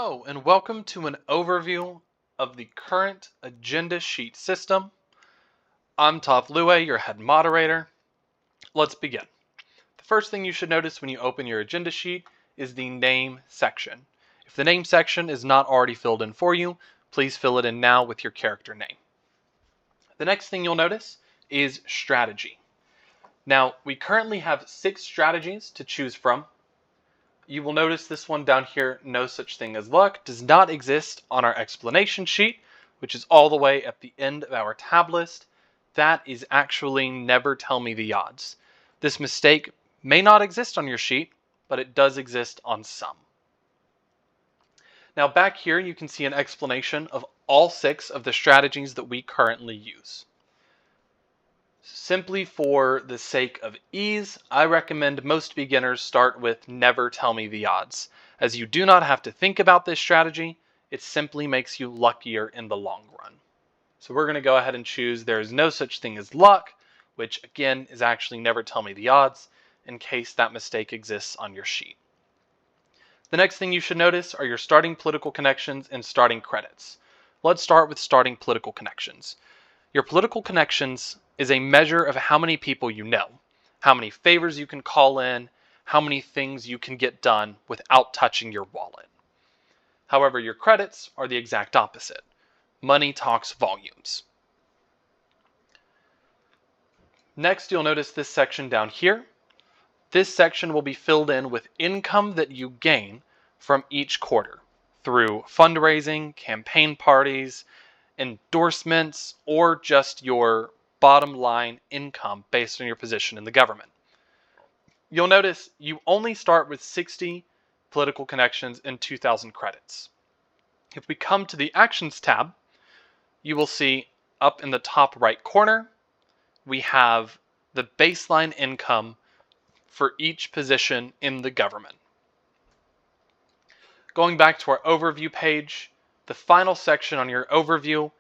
Hello and welcome to an overview of the current agenda sheet system. I'm Toph Lue, your head moderator. Let's begin. The first thing you should notice when you open your agenda sheet is the name section. If the name section is not already filled in for you, please fill it in now with your character name. The next thing you'll notice is strategy. Now, we currently have 6 strategies to choose from. You will notice this one down here, no such thing as luck, does not exist on our explanation sheet, which is all the way at the end of our tab list. That is actually never tell me the odds. This mistake may not exist on your sheet, but it does exist on some. Now back here you can see an explanation of all 6 of the strategies that we currently use. Simply for the sake of ease, I recommend most beginners start with never tell me the odds, as you do not have to think about this strategy, it simply makes you luckier in the long run. So we're going to go ahead and choose there is no such thing as luck, which again is actually never tell me the odds, in case that mistake exists on your sheet. The next thing you should notice are your starting political connections and starting credits. Let's start with starting political connections. Your political connections is a measure of how many people you know, how many favors you can call in, how many things you can get done without touching your wallet. However, your credits are the exact opposite. Money talks volumes. Next, you'll notice this section down here. This section will be filled in with income that you gain from each quarter through fundraising, campaign parties, endorsements, or just your bottom line income based on your position in the government. You'll notice you only start with 60 political connections and 2,000 credits. If we come to the Actions tab, you will see up in the top right corner, we have the baseline income for each position in the government. Going back to our overview page, the final section on your overview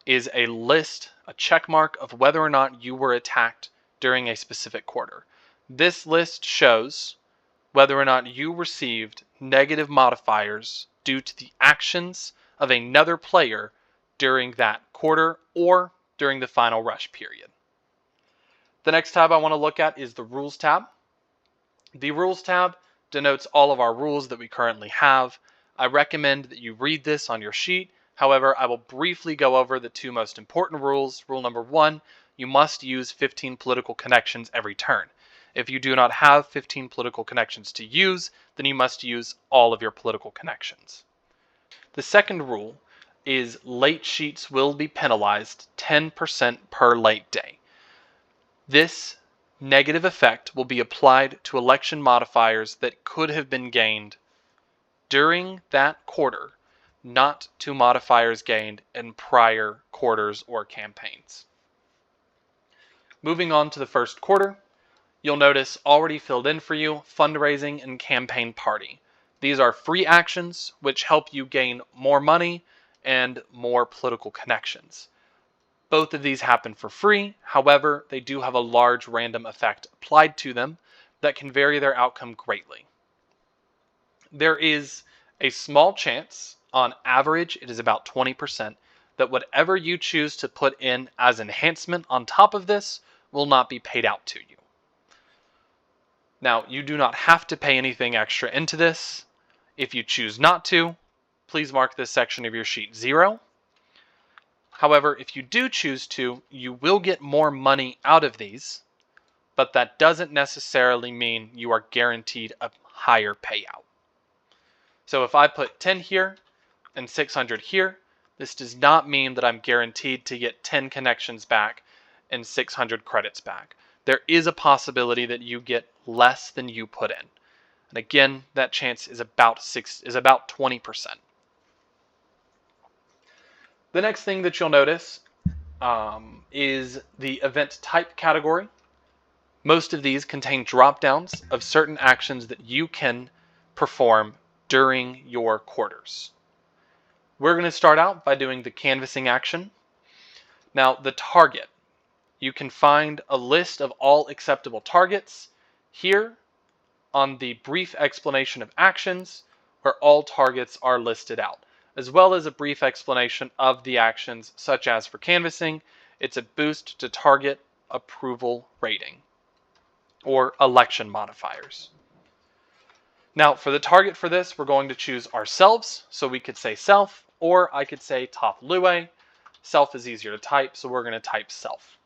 is a list, a check mark of whether or not you were attacked during a specific quarter. This list shows whether or not you received negative modifiers due to the actions of another player during that quarter or during the final rush period. The next tab I want to look at is the Rules tab. The Rules tab denotes all of our rules that we currently have. I recommend that you read this on your sheet. However, I will briefly go over the 2 most important rules. Rule number 1, you must use 15 political connections every turn. If you do not have 15 political connections to use, then you must use all of your political connections. The second rule is late sheets will be penalized 10% per late day. This negative effect will be applied to election modifiers that could have been gained during that quarter, not to modifiers gained in prior quarters or campaigns. Moving on to the first quarter, you'll notice already filled in for you fundraising and campaign party. These are free actions which help you gain more money and more political connections. Both of these happen for free, however, they do have a large random effect applied to them that can vary their outcome greatly. There is a small chance, on average it is about 20%, that whatever you choose to put in as enhancement on top of this will not be paid out to you. Now, you do not have to pay anything extra into this. If you choose not to, please mark this section of your sheet 0. However, if you do choose to, you will get more money out of these, but that doesn't necessarily mean you are guaranteed a higher payout. So if I put 10 here and 600 here, this does not mean that I'm guaranteed to get 10 connections back and 600 credits back. There is a possibility that you get less than you put in. And again, that chance is about 20%. The next thing that you'll notice is the event type category. Most of these contain drop downs of certain actions that you can perform during your quarters. We're going to start out by doing the canvassing action. Now, the target. You can find a list of all acceptable targets here on the brief explanation of actions. where all targets are listed out, as well as a brief explanation of the actions, such as for canvassing, it's a boost to target approval rating, or election modifiers. Now, for the target for this, we're going to choose ourselves, so we could say self, or I could say top Lue. Self is easier to type, so we're going to type self.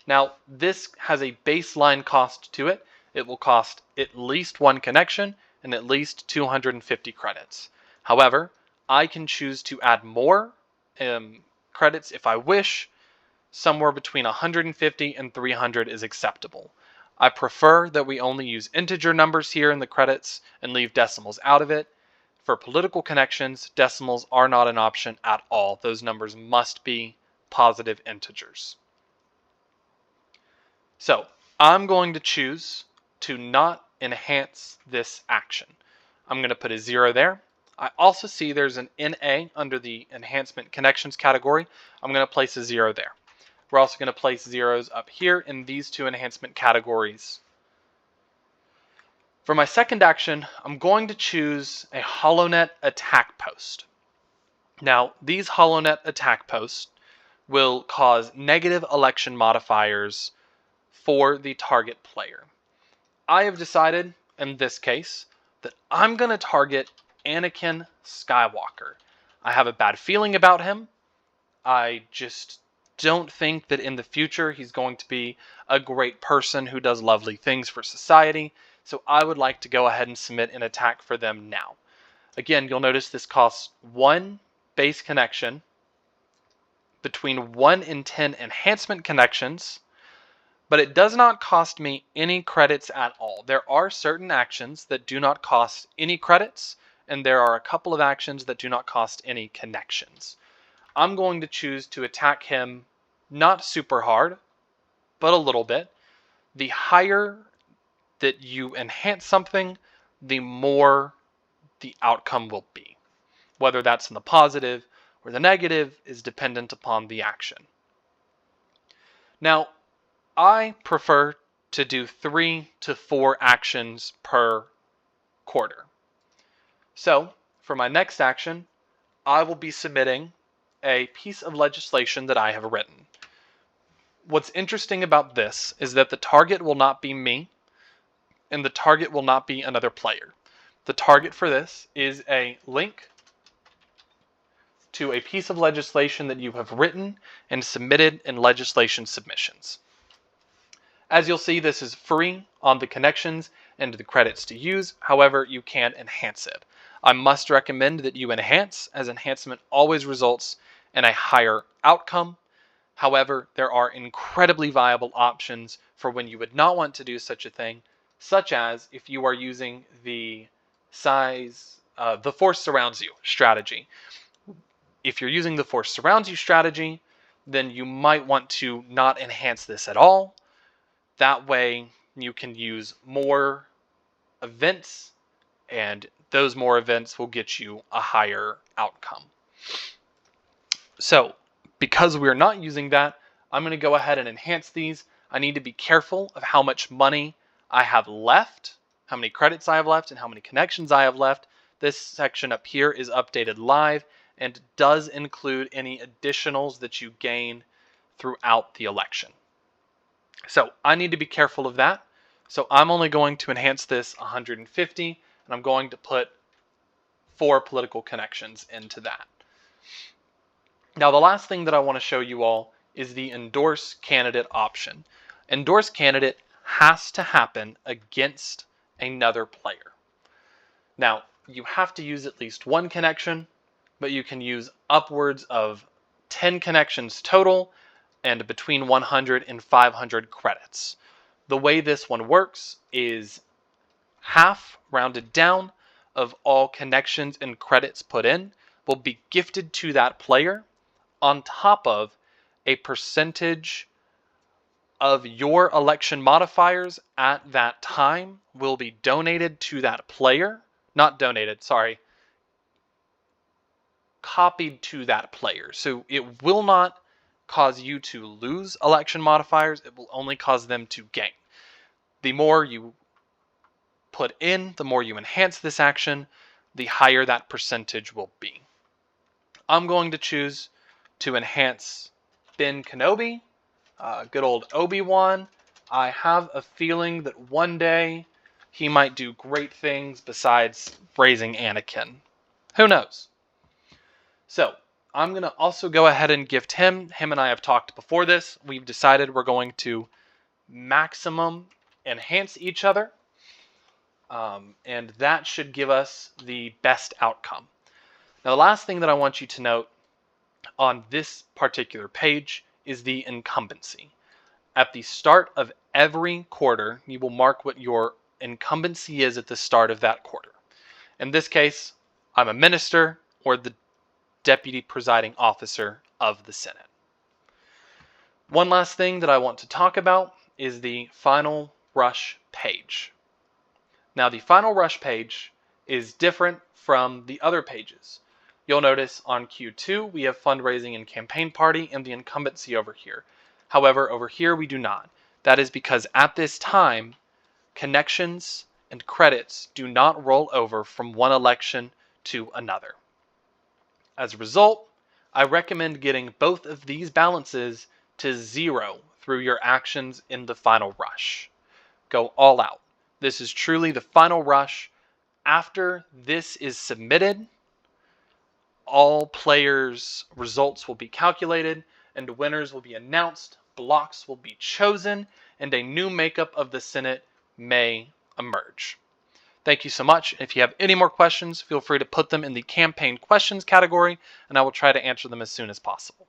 Now, this has a baseline cost to it. It will cost at least one connection and at least 250 credits. However, I can choose to add more credits if I wish. Somewhere between 150 and 300 is acceptable. I prefer that we only use integer numbers here in the credits and leave decimals out of it. For political connections, decimals are not an option at all. Those numbers must be positive integers. So I'm going to choose to not enhance this action. I'm going to put a 0 there. I also see there's an NA under the enhancement connections category. I'm going to place a 0 there. We're also going to place zeros up here in these two enhancement categories. For my second action, I'm going to choose a HoloNet attack post. Now, these HoloNet attack posts will cause negative election modifiers for the target player. I have decided, in this case, that I'm going to target Anakin Skywalker. I have a bad feeling about him. I just don't think that in the future he's going to be a great person who does lovely things for society, so I would like to go ahead and submit an attack for them now. Again, you'll notice this costs 1 base connection, between 1 and 10 enhancement connections, but it does not cost me any credits at all. There are certain actions that do not cost any credits, and there are a couple of actions that do not cost any connections. I'm going to choose to attack him not super hard, but a little bit. The higher that you enhance something, the more the outcome will be. Whether that's in the positive or the negative is dependent upon the action. Now, I prefer to do 3 to 4 actions per quarter. So, for my next action, I will be submitting a piece of legislation that I have written. What's interesting about this is that the target will not be me, and the target will not be another player. The target for this is a link to a piece of legislation that you have written and submitted in legislation submissions. As you'll see, this is free on the connections and the credits to use. However, you can enhance it. I must recommend that you enhance, as enhancement always results in a higher outcome. However, there are incredibly viable options for when you would not want to do such a thing, such as if you are using the force surrounds you strategy. If you're using the force surrounds you strategy, then you might want to not enhance this at all. That way you can use more events, and those more events will get you a higher outcome. So, because we're not using that, I'm going to go ahead and enhance these. I need to be careful of how much money I have left, how many credits I have left, and how many connections I have left. This section up here is updated live and does include any additionals that you gain throughout the election. So I need to be careful of that. So I'm only going to enhance this 150, and I'm going to put 4 political connections into that. Now, the last thing that I want to show you all is the endorse candidate option. Endorse candidate has to happen against another player. Now, you have to use at least 1 connection, but you can use upwards of 10 connections total and between 100 and 500 credits. The way this one works is half, rounded down, of all connections and credits put in will be gifted to that player, on top of a percentage of your election modifiers at that time will be donated to that player. Not donated, sorry. Copied to that player. So it will not cause you to lose election modifiers. It will only cause them to gain. The more you put in, the more you enhance this action, the higher that percentage will be. I'm going to choose to enhance Ben Kenobi, good old Obi-Wan. I have a feeling that one day he might do great things besides raising Anakin. Who knows? So, I'm going to also go ahead and gift him. Him and I have talked before this. We've decided we're going to maximum enhance each other. And that should give us the best outcome. Now, the last thing that I want you to note on this particular page is the incumbency. At the start of every quarter, you will mark what your incumbency is at the start of that quarter. In this case, I'm a minister or the deputy presiding officer of the Senate. One last thing that I want to talk about is the final rush page. Now, the final rush page is different from the other pages. You'll notice on Q2 we have fundraising and campaign party and the incumbency over here. However, over here we do not. That is because at this time, connections and credits do not roll over from one election to another. As a result, I recommend getting both of these balances to 0 through your actions in the final rush. Go all out. This is truly the final rush. After this is submitted, all players' results will be calculated and winners will be announced, blocks will be chosen, and a new makeup of the Senate may emerge. Thank you so much. If you have any more questions, feel free to put them in the campaign questions category, and I will try to answer them as soon as possible.